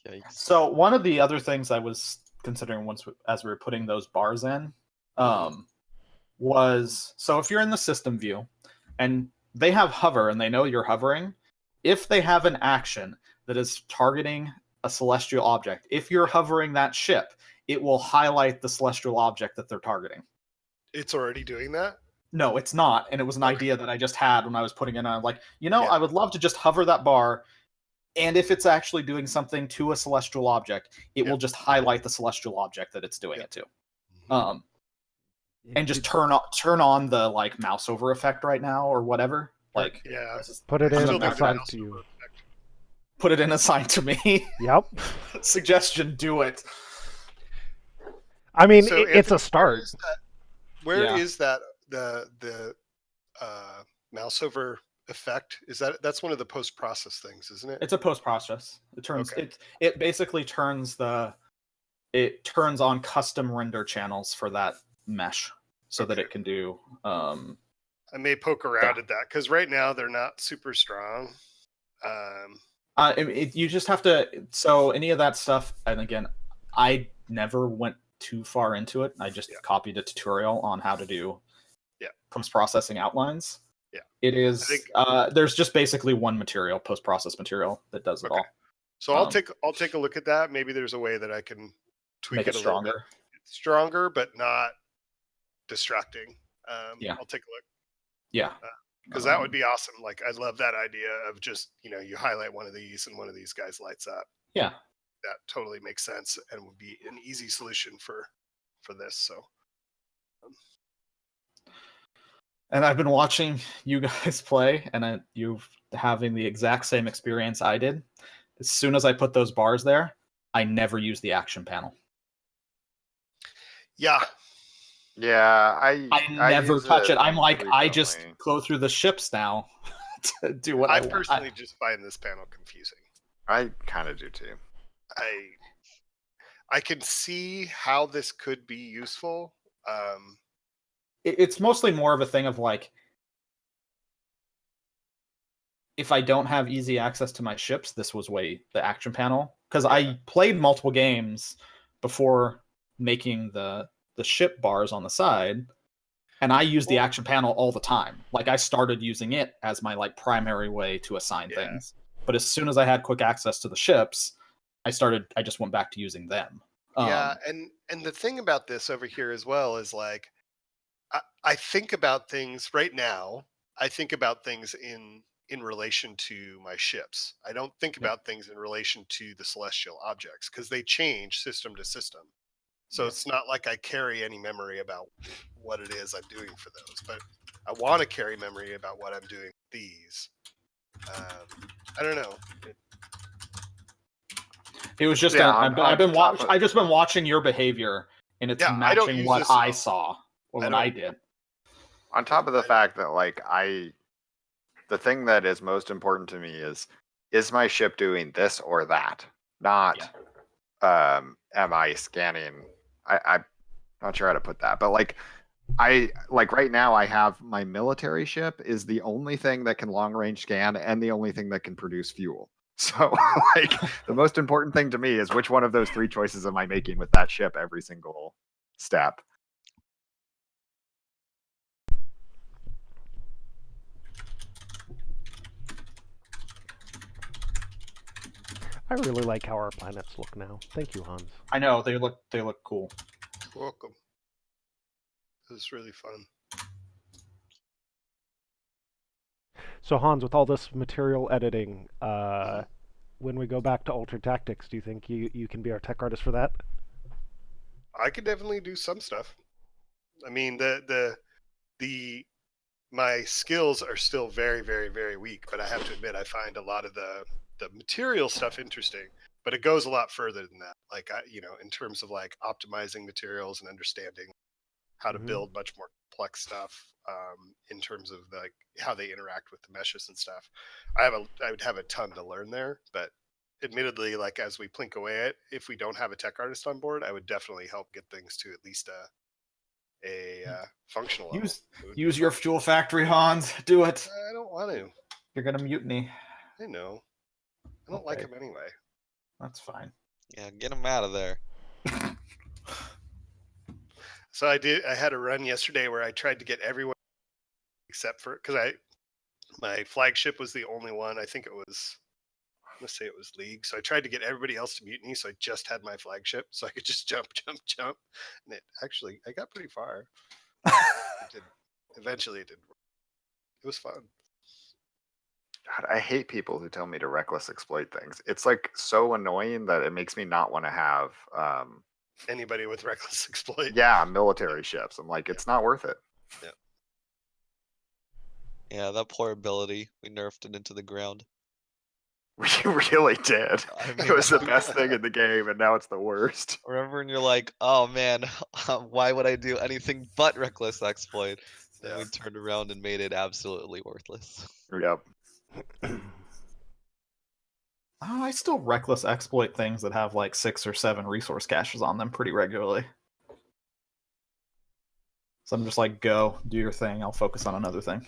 Yikes. So one of the other things I was considering as we were putting those bars in, was so if you're in the system view and they have hover and they know you're hovering, if they have an action that is targeting a celestial object, if you're hovering that ship, it will highlight the celestial object that they're targeting. It's already doing that. No, it's not. And it was an Okay. idea that I just had when I was putting it on. Like, Yeah. I would love to just hover that bar. And if it's actually doing something to a celestial object, it will just highlight the celestial object that it's doing it to. And just turn on the like mouse over effect right now or whatever. Like, Yeah. Put it I in still think the assigned mouse to you. over effect. put it in assigned to me. Yep. Suggestion, do it. I mean, So, it's Anthony, a start. Where Yeah. is that the mouse over effect? Is that's one of the post process things, isn't it? It's a post process. It turns Okay. it basically turns on custom render channels for that mesh so that Okay. it can do I may poke around at that because right now they're not super strong. you just have to. So any of that stuff, and again, I never went too far into it. I just copied a tutorial on how to do post processing outlines. Yeah, it is. I think, there's just basically one material, post process material, that does it all. So I'll take a look at that. Maybe there's a way that I can tweak Make it a little bit stronger. Stronger, but not distracting. Yeah. I'll take a look. Yeah. Because that would be awesome. Like, I love that idea of just, you highlight one of these and one of these guys lights up. Yeah. That totally makes sense and would be an easy solution for this. So. And I've been watching you guys play, and you're having the exact same experience I did. As soon as I put those bars there, I never use the action panel. Yeah. Yeah, I never touch it. I'm like, frequently. I just go through the ships now to do what I want. personally just find this panel confusing. I kind of do too. I can see how this could be useful. It's mostly more of a thing of like, if I don't have easy access to my ships, this was the action panel. Because I played multiple games before making the ship bars on the side, and I use the action panel all the time. Like, I started using it as my like primary way to assign things. But as soon as I had quick access to the ships, I just went back to using them. Yeah, and the thing about this over here as well is like, I think about things right now. I think about things in relation to my ships. I don't think about things in relation to the celestial objects because they change system to system. So it's not like I carry any memory about what it is I'm doing for those, but I want to carry memory about what I'm doing with these. I don't know. It was just I've just been watching your behavior, and it's matching what I saw or what I did. On top of the fact that like the thing that is most important to me is my ship doing this or that? Not am I scanning? I'm not sure how to put that, but like right now I have my military ship is the only thing that can long range scan and the only thing that can produce fuel. So like the most important thing to me is which one of those 3 choices am I making with that ship every single step. I really like how our planets look now. Thank you, Hans. I know they look cool. You're welcome. It was really fun. So Hans, with all this material editing, when we go back to Ultra Tactics, do you think you can be our tech artist for that? I could definitely do some stuff. I mean, my skills are still very, very, very weak, but I have to admit I find a lot of the material stuff interesting. But it goes a lot further than that. Like in terms of like optimizing materials and understanding how to build much more complex stuff in terms of like how they interact with the meshes and stuff. I would have a ton to learn there, but admittedly, like as we plink away at, if we don't have a tech artist on board, I would definitely help get things to at least a functional level. Use your fuel factory, Hans. Do it. I don't want to. You're gonna mutiny. I know. I don't like him anyway. That's fine. Yeah, get him out of there. So I had a run yesterday where I tried to get everyone except for, because my flagship was the only one. I think it was, I'm gonna say it was League. So I tried to get everybody else to mutiny, so I just had my flagship, so I could just jump, and I got pretty far. Eventually it did work. It was fun. God, I hate people who tell me to reckless exploit things. It's like so annoying that it makes me not want to have anybody with reckless exploit. Yeah, military ships. I'm like, it's not worth it. Yeah, that poor ability. We nerfed it into the ground. We really did. I It was the mean- best thing in the game, and now it's the worst. Remember when you're like, oh man, why would I do anything but reckless exploit? Then we turned around and made it absolutely worthless. Yep. Oh, I still reckless exploit things that have like 6 or 7 resource caches on them pretty regularly. So I'm just like, go, do your thing. I'll focus on another thing.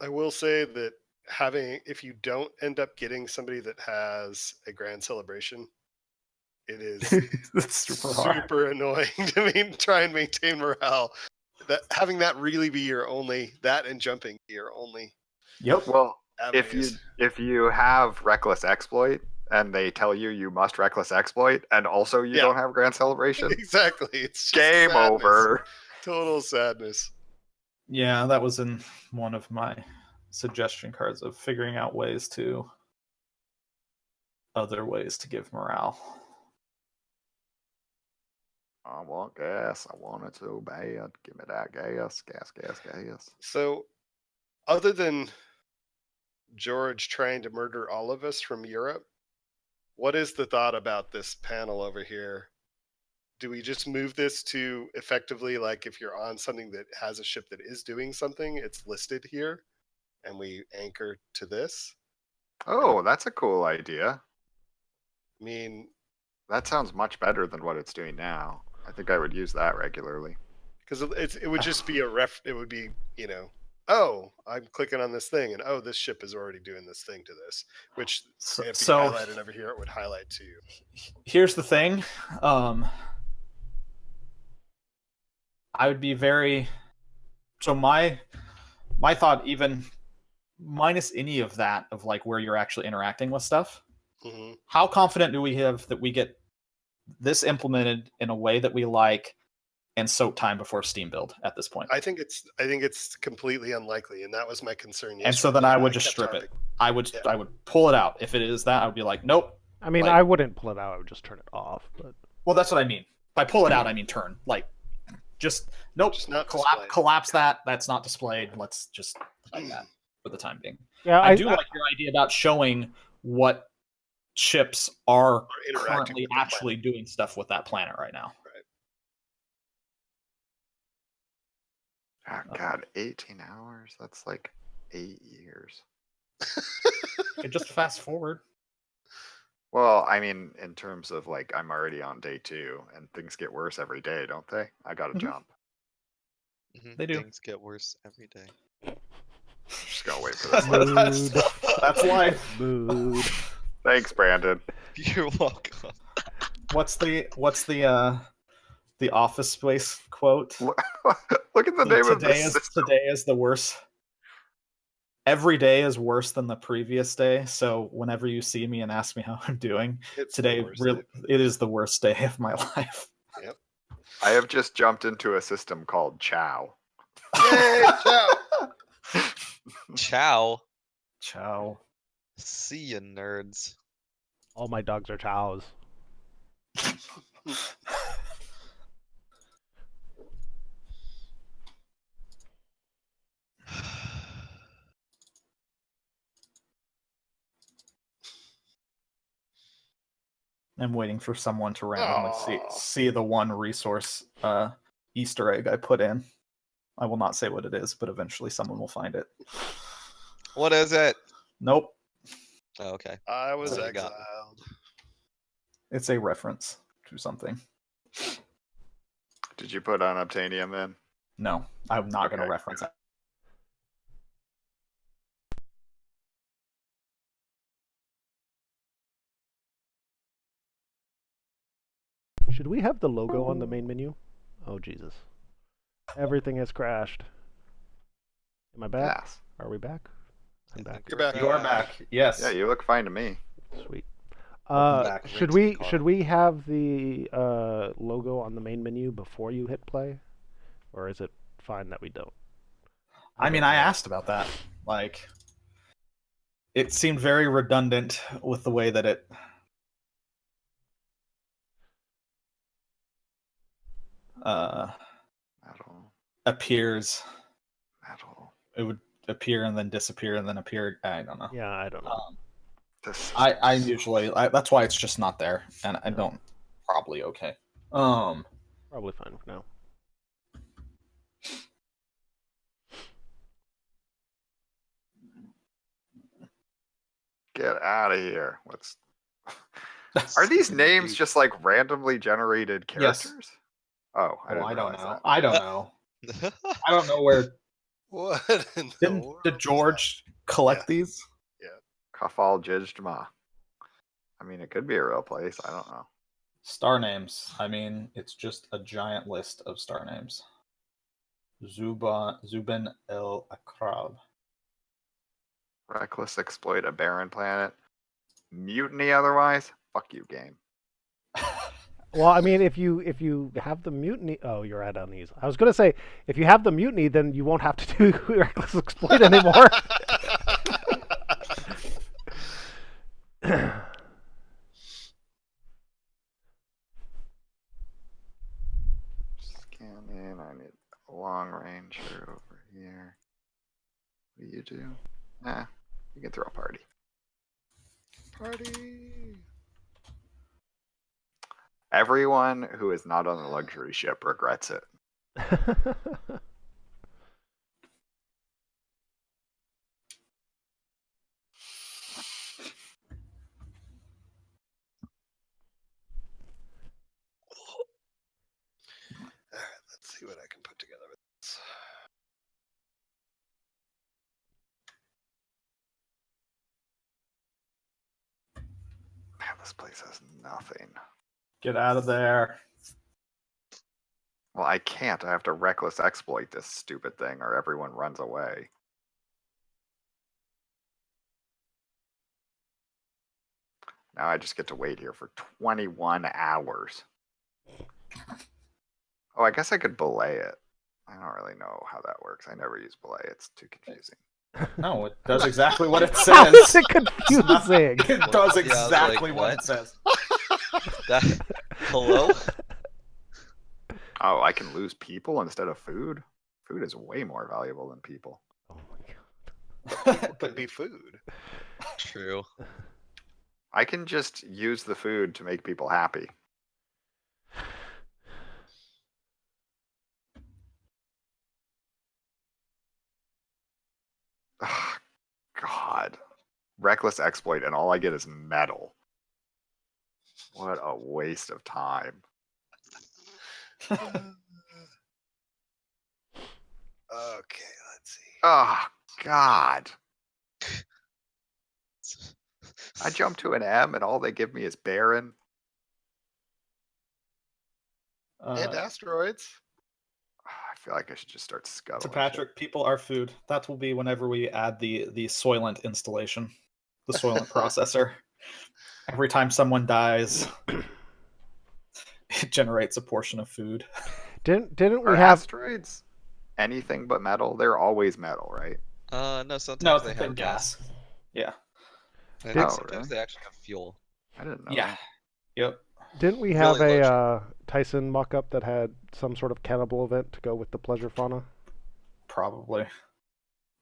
I will say that if you don't end up getting somebody that has a grand celebration, it is That's super annoying to try and maintain morale. Having that really be your only, that and jumping be your only. Yep. Well, avenues. if you have reckless exploit and they tell you must reckless exploit, and also you don't have grand celebration, Exactly, it's just game sadness. over. Total sadness. Yeah, that was in one of my suggestion cards of figuring out other ways to give morale. I want gas. I want it so bad. Give me that gas. Gas. So, other than George trying to murder all of us from Europe, what is the thought about this panel over here? Do we just move this to effectively, like if you're on something that has a ship that is doing something, it's listed here, and we anchor to this? Oh, that's a cool idea. I mean, that sounds much better than what it's doing now. I think I would use that regularly. Because it would just be it would be, oh, I'm clicking on this thing, and oh, this ship is already doing this thing to this, which if you highlighted over here, it would highlight to you. Here's the thing. I would be very... So my thought, even minus any of that, of like where you're actually interacting with stuff, how confident do we have that we get this implemented in a way that we like and soak time before Steam build at this point? I think it's completely unlikely, and that was my concern yesterday. And so then I would just strip it. I would pull it out. If it is that, I would be like, nope. I mean, I wouldn't pull it out. I would just turn it off. But well, that's what I mean. By pull it out, I mean turn. Like, just nope. Just not collapse that. That's not displayed. Let's just like that for the time being. Yeah, I do like your idea about showing what ships are currently actually doing stuff with that planet right now. Oh, God, 18 hours? That's like 8 years. Just fast forward. Well, I mean, in terms of like, I'm already on day 2, and things get worse every day, don't they? I gotta jump. They do. Things get worse every day. just gonna wait for this list. Mood. That's life. Mood. Thanks, Brandon. You're welcome. What's the Office Space quote? Look at the name of this system. Today is the worst. Every day is worse than the previous day. So whenever you see me and ask me how I'm doing, It's the today worst really, day. it is the worst day of my life. I have just jumped into a system called Chow. Yay, ciao. Ciao. Ciao. See ya, nerds. All my dogs are chows. I'm waiting for someone to randomly Aw. see the one resource Easter egg I put in. I will not say what it is, but eventually someone will find it. What is it? Nope. Oh, okay. I was What do you got? exiled. It's a reference to something. Did you put Unobtainium in? No, I'm not going Okay. to reference it. Should we have the logo on the main menu? Oh, Jesus. Everything has crashed. Am I back? Yes. Are we back? I'm back. You're back. You are back. Yes. Yeah, you look fine to me. Sweet. Welcome back. Should Rinse the we car. have the logo on the main menu before you hit play, or is it fine that we don't? I mean, I asked about that. Like, it seemed very redundant with the way that it. Metal. Appears. Metal. It would appear and then disappear and then appear. I don't know. Yeah, I don't know. This I usually that's why it's just not there, and I don't probably okay. Probably fine for now. Get out of here. What's Are these names just like randomly generated Yes. characters? Oh, I don't realize know. that. I don't know. I don't know where. What in the Did world is George collect Yeah. these? Kafal Jijdma. I mean, it could be a real place. I don't know. Star names. I mean, it's just a giant list of star names. Zubin El Akrab. Reckless exploit a barren planet. Mutiny otherwise? Fuck you, game. Well, I mean, if you have the mutiny, oh, you're at unease. I was gonna say if you have the mutiny, then you won't have to do reckless exploit anymore. Scan in. I need a long ranger over here. What do you do? Nah, you can throw a party. Party. Everyone who is not on the luxury ship regrets it. All right, let's see what I can put together with this. Man, this place has nothing. Get out of there. Well, I can't. I have to reckless exploit this stupid thing or everyone runs away. Now I just get to wait here for 21 hours. Oh, I guess I could belay it. I don't really know how that works. I never use belay. It's too confusing. No, it does exactly what it How is says. it confusing? It does Yeah, I was exactly like, what it what? says. That, hello? Oh, I can lose people instead of food? Food is way more valuable than people. Oh my god. It could be food. True. I can just use the food to make people happy. Ugh, God. Reckless exploit, and all I get is metal. What a waste of time. Okay, let's see. Ah, God. I jump to an M and all they give me is Baron. And asteroids. I feel like I should just start To scuttling. Patrick, people are food. That will be whenever we add the Soylent installation, the Soylent processor. Every time someone dies, it generates a portion of food. Didn't we Are have asteroids anything but metal? They're always metal, right? No, No, sometimes it's they a have gas. Yeah. I Did- think Oh, sometimes really? they actually have fuel. I didn't know. Yeah. that. Yep. didn't we Really have a low Tyson mock-up that had some sort of cannibal event to go with the pleasure fauna? Probably.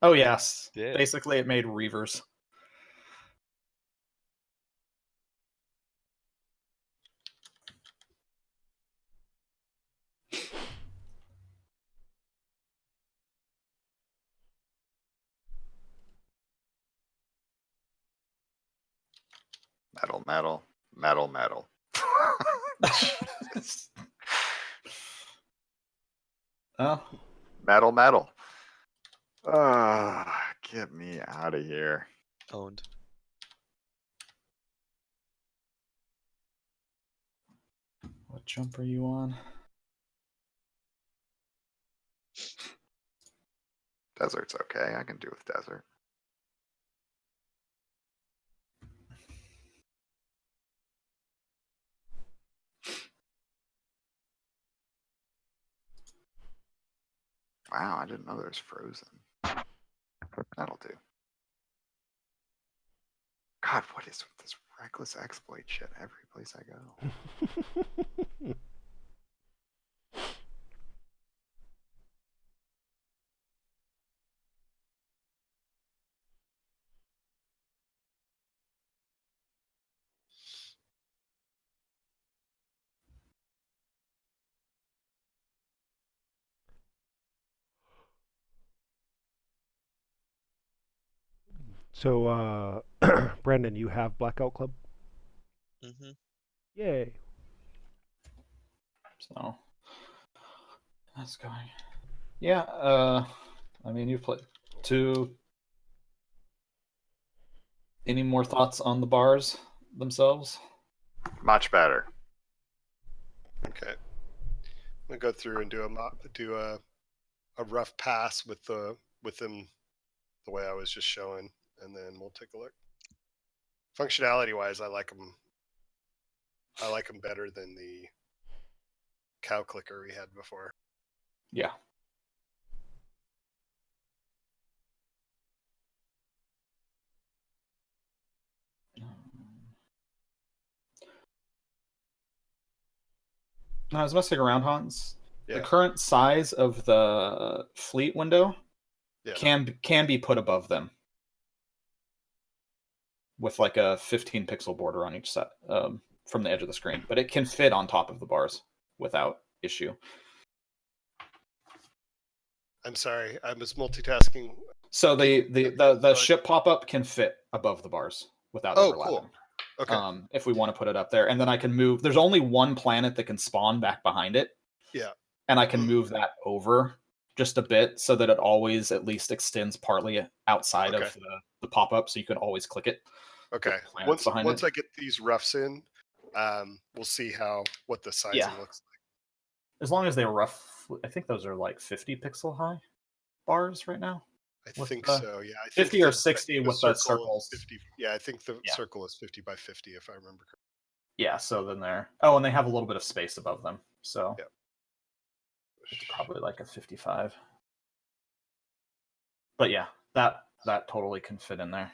Oh yes. Did. Basically, it made Reavers. Metal, metal, metal, metal. Jesus. Oh, Metal, metal. Get me out of here. Owned. what jump are you on? Desert's okay. I can do with desert. Wow, I didn't know there was frozen. That'll do. God, what is with this reckless exploit shit every place I go? So, Brandon, you have Blackout Club? Mm-hmm. Yay. So that's going. Yeah. I mean, you've played two. Any more thoughts on the bars themselves? Much better. Okay. I'm gonna go through and do a rough pass with them the way I was just showing, and then we'll take a look. Functionality wise, I like them. I like them better than the cow clicker we had before. Yeah. I was messing around, Hans. Yeah. The current size of the fleet window Yeah. can be put above them with like a 15 pixel border on each set from the edge of the screen, but it can fit on top of the bars without issue. I'm sorry, I was multitasking. So the Sorry. ship pop up can fit above the bars without Oh, overlapping. cool. Okay. If we want to put it up there, and then I can move. There's only one planet that can spawn back behind it. Yeah. And I can move that over just a bit so that it always at least extends partly outside Okay. of the pop up, so you can always click it. Okay. planets behind Once it. I get these roughs in, we'll see what the sizing Yeah. looks like. As long as they're rough, I think those are like 50 pixel high bars right now. I With think the so. Yeah. I think 50 or 60 with the circle is circles. 50. Yeah, I think the Yeah. circle is 50 by 50, if I remember correctly. Yeah, so then they're and they have a little bit of space above them, so Yep. it's probably like a 55. But yeah, that totally can fit in there.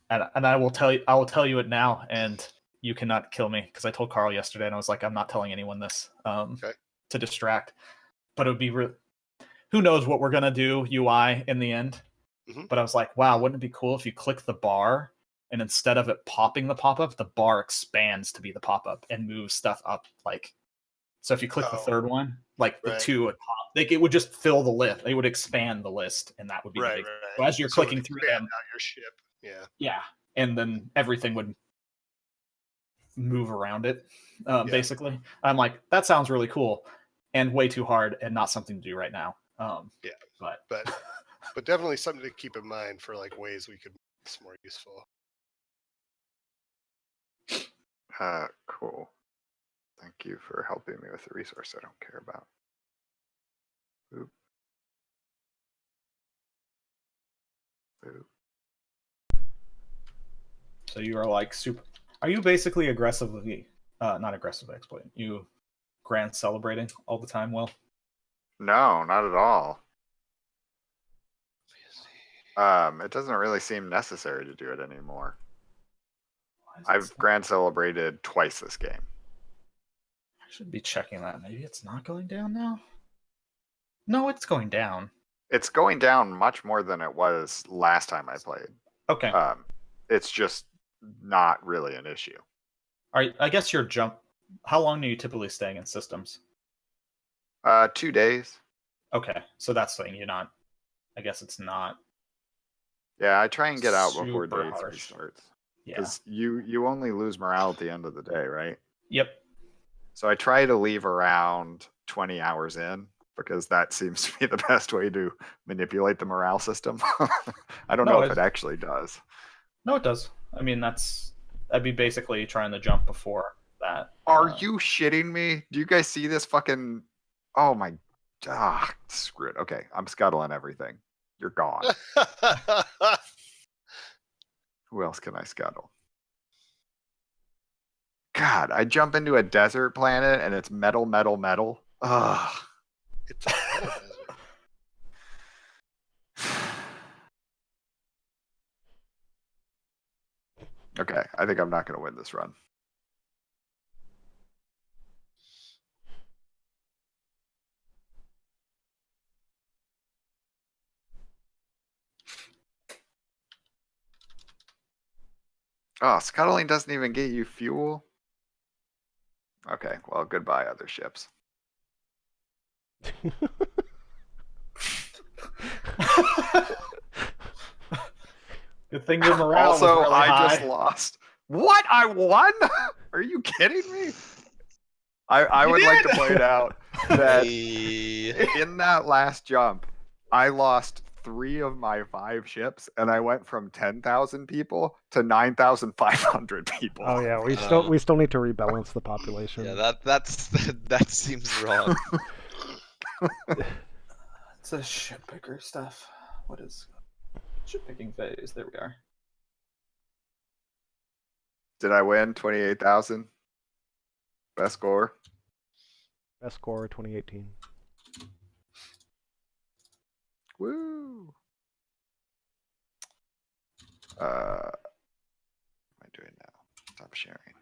And I will tell you it now, and you cannot kill me because I told Carl yesterday, and I was like, I'm not telling anyone this to distract. But it would be who knows what we're gonna do UI in the end. Mhm. But I was like, wow, wouldn't it be cool if you click the bar and instead of it popping the pop-up, the bar expands to be the pop-up and moves stuff up like. So if you click the third one, like the Right. two at top, like it would just fill the list. It would expand the list, and that would be the Right, big. right. So as you're So clicking through expand them, out your ship. Yeah. yeah, and then everything would move around it, basically. I'm like, that sounds really cool. and way too hard and not something to do right now. Yeah. But but definitely something to keep in mind for like ways we could make this more useful. Cool. Thank you for helping me with a resource I don't care about. Boop. Boop. so you are like super. Are you basically aggressively, not aggressively exploiting? You grand celebrating all the time? Will? No, not at all. It doesn't really seem necessary to do it anymore. I've grand celebrated twice this game. I should be checking that. Maybe it's not going down now. No, it's going down. It's going down much more than it was last time I played. Okay. It's just not really an issue. I guess your jump. How long are you typically staying in systems? 2 days. Okay, so that's the thing. You're not. I guess it's not. Yeah, I try and get out before Super day 3 harsh. starts. Yeah. Because you only lose morale at the end of the day, right? Yep. So I try to leave around 20 hours in because that seems to be the best way to manipulate the morale system. I don't know if it actually does. No, it does. I mean, that'd be basically trying to jump before that. Are you shitting me? Do you guys see this fucking? Oh my, screw it. Okay, I'm scuttling everything. You're gone. Who else can I scuttle? God, I jump into a desert planet and it's metal, metal, metal. Ugh. It's a metal desert. Okay, I think I'm not going to win this run. Oh, scuttling doesn't even get you fuel. Okay, well, goodbye, other ships. Good thing your morale Also, was really I high. just lost. What? I won? Are you kidding me? I would like to point out that in that last jump, I lost 3 of my 5 ships, and I went from 10,000 people to 9,500 people. Oh yeah, we still need to rebalance the population. Yeah, that seems wrong. It's a ship picker stuff. What is ship picking phase? There we are. Did I win 28,000? Best score? Best score 2018. Woo! What am I doing now? Stop sharing.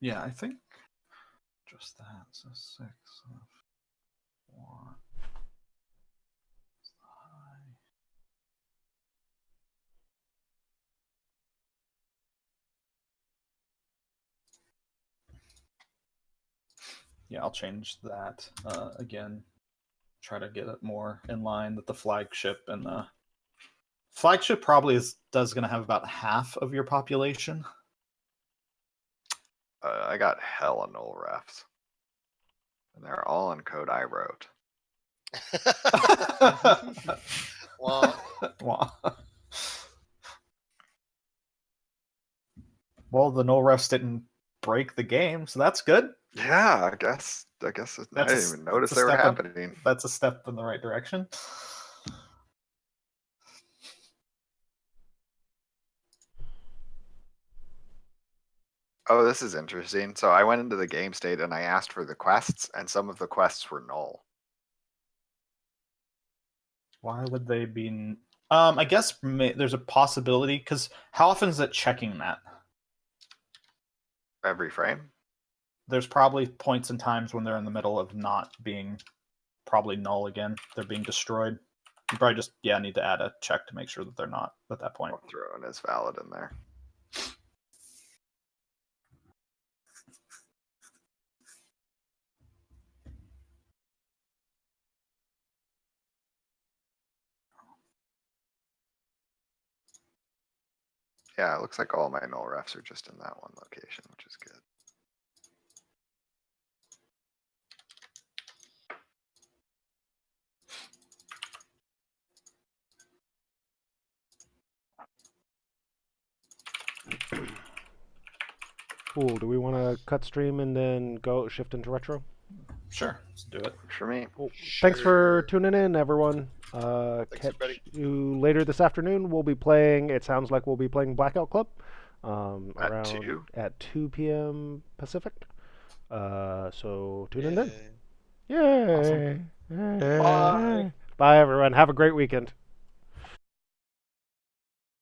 Yeah, I think just that. So 6 of 1. Yeah, I'll change that again. Try to get it more in line with the flagship, and the flagship probably does going to have about half of your population. I got hella null refs. And they're all in code I wrote. Well, the null refs didn't break the game, so that's good. Yeah, I guess I didn't even notice they were happening. That's a step in the right direction. Oh, this is interesting. So I went into the game state and I asked for the quests, and some of the quests were null. Why would they be? I guess there's a possibility, because how often is it checking that? Every frame? There's probably points and times when they're in the middle of not being probably null again. They're being destroyed. You probably just need to add a check to make sure that they're not at that point. I'll throw in as valid in there. Yeah, it looks like all my null refs are just in that one location, which is good. Cool. Do we want to cut stream and then go shift into retro? Sure, let's do it. Works for me. Cool. Thanks for Sure. tuning in, everyone. Thanks, Catch everybody. you later this afternoon. We'll be playing. It sounds like we'll be playing Blackout Club At around 2? at 2 p.m. Pacific. So tune in then. Yay. Yay! Bye. Bye, everyone. Have a great weekend.